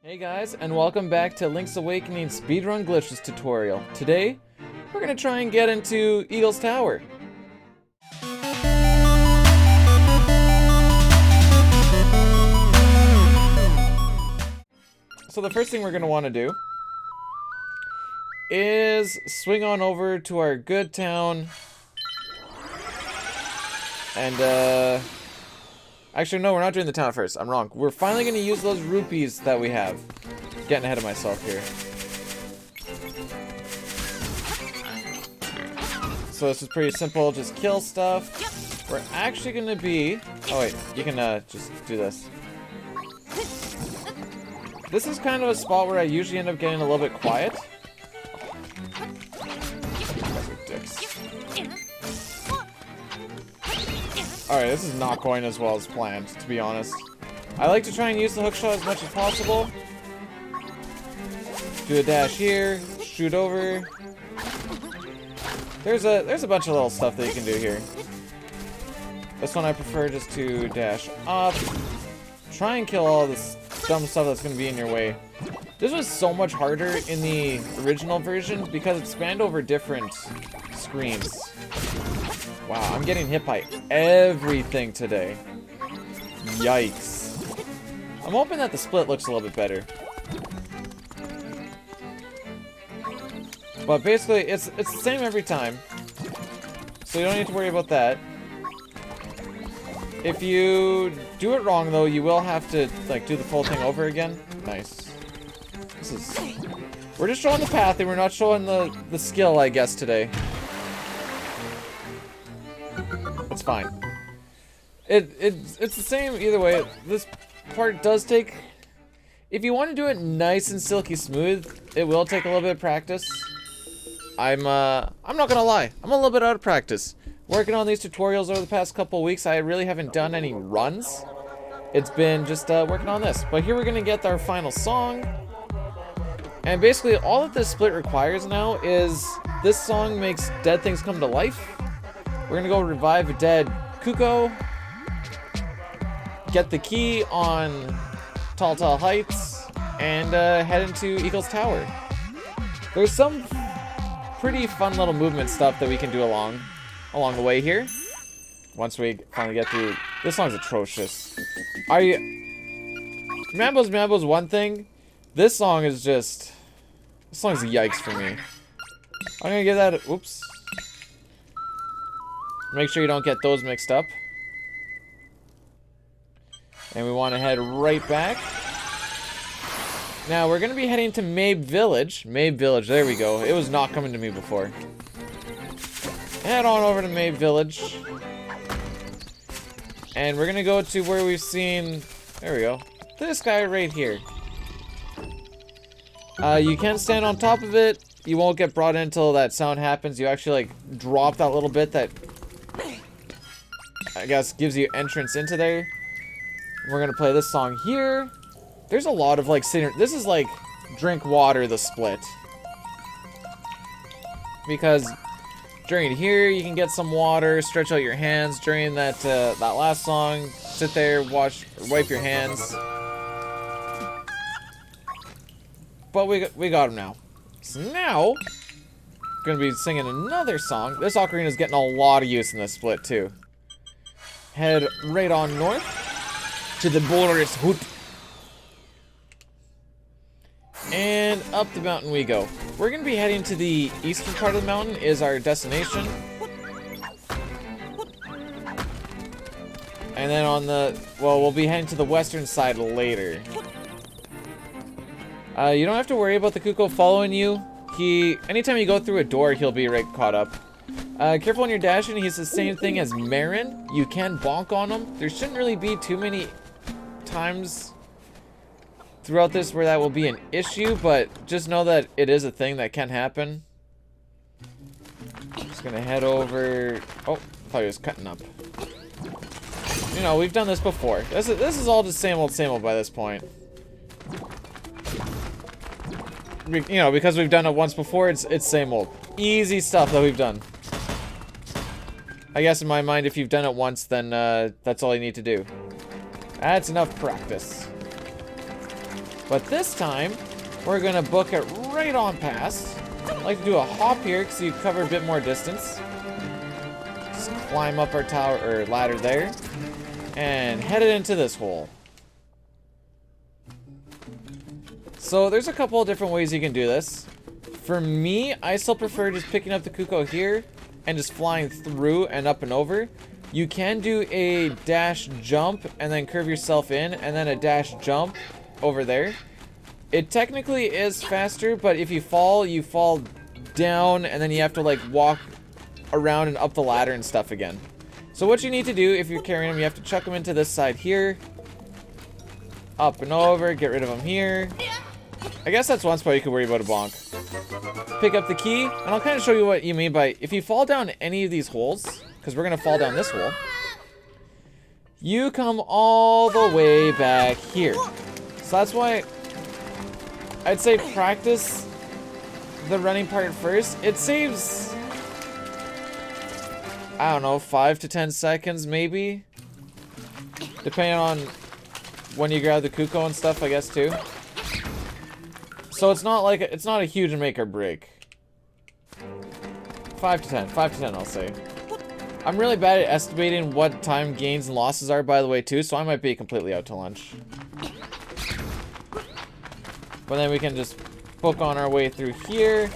Hey guys, and welcome back to Link's Awakening Speedrun Glitchless tutorial. Today, we're gonna try and get into Eagle's Tower. So the first thing we're gonna want to do is swing on over to our good town and actually, no, we're not doing the town first. I'm wrong. We're finally going to use those rupees that we have. Getting ahead of myself here. So this is pretty simple. Just kill stuff. We're actually going to be... Oh, wait. You can just do this. This is kind of a spot where I usually end up getting a little bit quiet. Alright, this is not going as well as planned, to be honest. I like to try and use the hookshot as much as possible. Do a dash here, shoot over. There's a bunch of little stuff that you can do here. This one I prefer just to dash up. Try and kill all this dumb stuff that's going to be in your way. This was so much harder in the original version because it spanned over different screens. Wow, I'm getting hit by everything today. Yikes. I'm hoping that the split looks a little bit better. But basically, it's the same every time. So you don't need to worry about that. If you do it wrong, though, you will have to, like, do the full thing over again. Nice. This is... We're just showing the path, and we're not showing the skill, I guess, today. It's fine. It's the same either way. This part does take... If you want to do it nice and silky smooth, it will take a little bit of practice. I'm not gonna lie. I'm a little bit out of practice. Working on these tutorials over the past couple weeks, I really haven't done any runs. It's been just working on this. But here we're gonna get our final song. And basically all that this split requires now is this song makes dead things come to life. We're gonna go revive a dead Kuko, get the key on Tall Heights, and head into Eagle's Tower. There's some pretty fun little movement stuff that we can do along the way here. Once we finally get through. This song's atrocious. Mambo's one thing. This song is just... This song's a yikes for me. I'm gonna give that... Oops. Make sure you don't get those mixed up. And we want to head right back. Now, we're going to be heading to Mabe Village. Mabe Village, there we go. It was not coming to me before. Head on over to Mabe Village. And we're going to go to where we've seen... There we go. This guy right here. You can stand on top of it. You won't get brought in until that sound happens. You actually, like, drop that little bit that... I guess gives you entrance into there. We're gonna play this song here. There's a lot of like this is like drink water the split, because during here you can get some water, stretch out your hands. During that that last song, sit there, wipe your hands. But we got them now. So now we're gonna be singing another song. This ocarina is getting a lot of use in this split too. Head right on north to the Boris Hoot. And up the mountain we go. We're going to be heading to the eastern part of the mountain is our destination. And then on the... Well, we'll be heading to the western side later. You don't have to worry about the Kuko following you. Anytime you go through a door, he'll be right caught up. Careful when you're dashing, he's the same thing as Marin. You can bonk on him. There shouldn't really be too many times throughout this where that will be an issue, but just know that it is a thing that can happen. Just gonna head over... Oh, I thought he was cutting up. You know, we've done this before. This is all just same old by this point. You know, because we've done it once before, it's same old. Easy stuff that we've done. I guess in my mind, if you've done it once, then that's all you need to do. That's enough practice. But this time, we're gonna book it right on past. I like to do a hop here because you cover a bit more distance. Just climb up our tower or ladder there. And head it into this hole. So there's a couple of different ways you can do this. For me, I still prefer just picking up the Kuko here and just flying through and up and over. You can do a dash jump and then curve yourself in, and then a dash jump over there. It technically is faster, but if you fall down, and then you have to like walk around and up the ladder and stuff again. So what you need to do if you're carrying them, you have to chuck them into this side here. Up and over, get rid of them here. I guess that's one spot you could worry about a bonk. Pick up the key, and I'll kind of show you what you mean by if you fall down any of these holes, because we're going to fall down this hole. You come all the way back here. So that's why I'd say practice the running part first. It saves, I don't know, 5 to 10 seconds maybe. Depending on when you grab the Kuko and stuff, I guess, too. So it's not like, it's not a huge make or break. 5 to 10, I'll say. I'm really bad at estimating what time gains and losses are, by the way, too, so I might be completely out to lunch. But then we can just book on our way through here.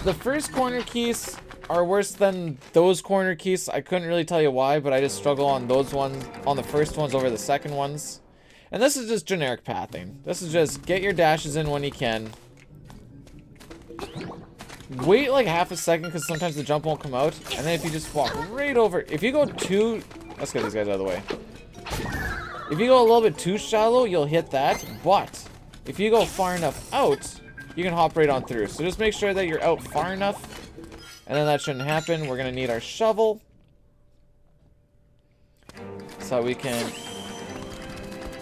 The first corner keys are worse than those corner keys. I couldn't really tell you why, but I just struggle on those ones, on the first ones over the second ones. And this is just generic pathing. This is just get your dashes in when you can. Wait like half a second because sometimes the jump won't come out. And then if you just walk right over, if you go too, let's get these guys out of the way. If you go a little bit too shallow, you'll hit that. But if you go far enough out, you can hop right on through. So just make sure that you're out far enough. And then that shouldn't happen. We're going to need our shovel. So we can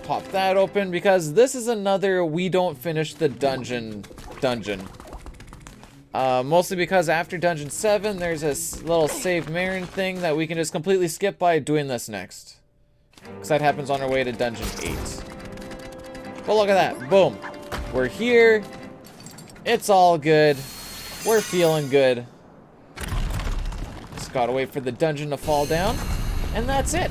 pop that open, because this is another we don't finish the dungeon. Mostly because after dungeon 7, there's this little save Marin thing that we can just completely skip by doing this next. Because that happens on our way to dungeon 8. But look at that. Boom. We're here. It's all good. We're feeling good. Just gotta wait for the dungeon to fall down. And that's it.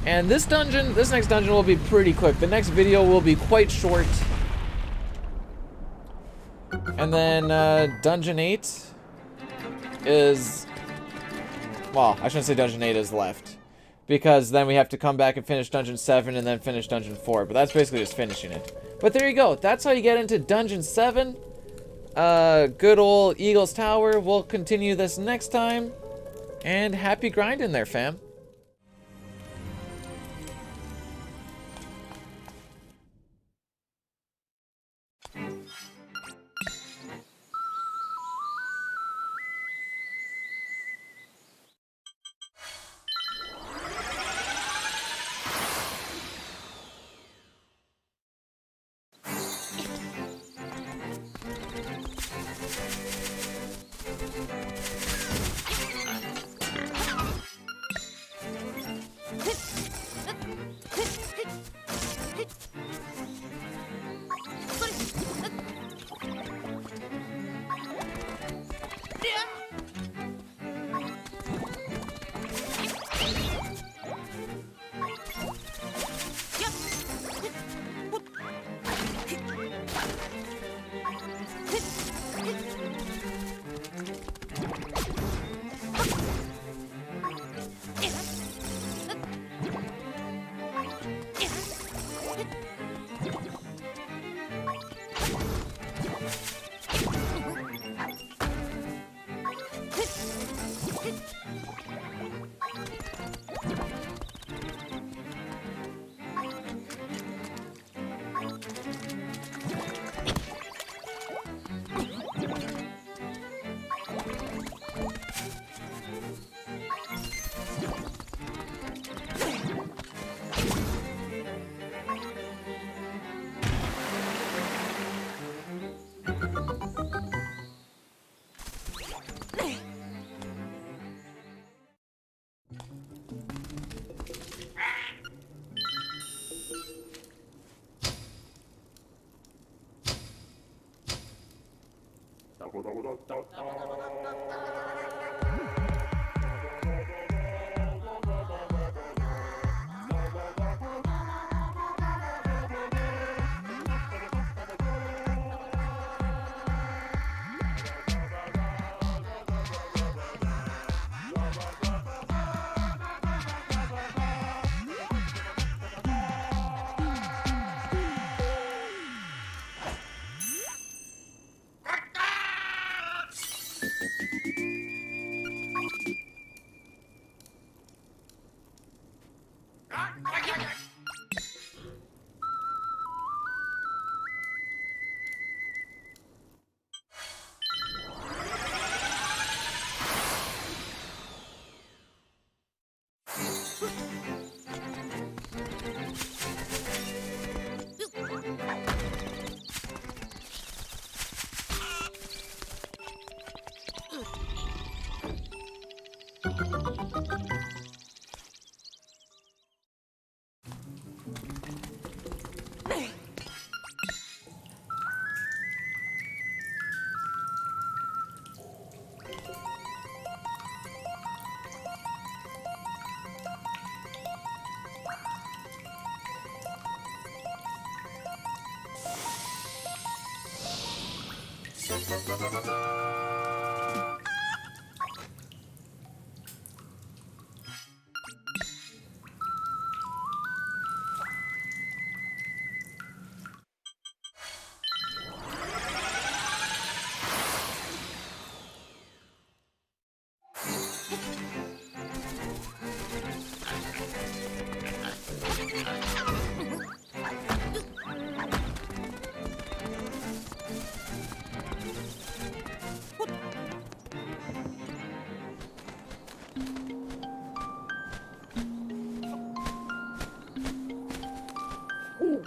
And this next dungeon will be pretty quick. The next video will be quite short. And then dungeon 8 is, well, I shouldn't say dungeon 8 is left, because then we have to come back and finish dungeon 7 and then finish dungeon 4, but that's basically just finishing it. But there you go. That's how you get into dungeon 7. Good old Eagle's Tower. We'll continue this next time. And happy grinding there, fam.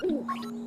Ooh.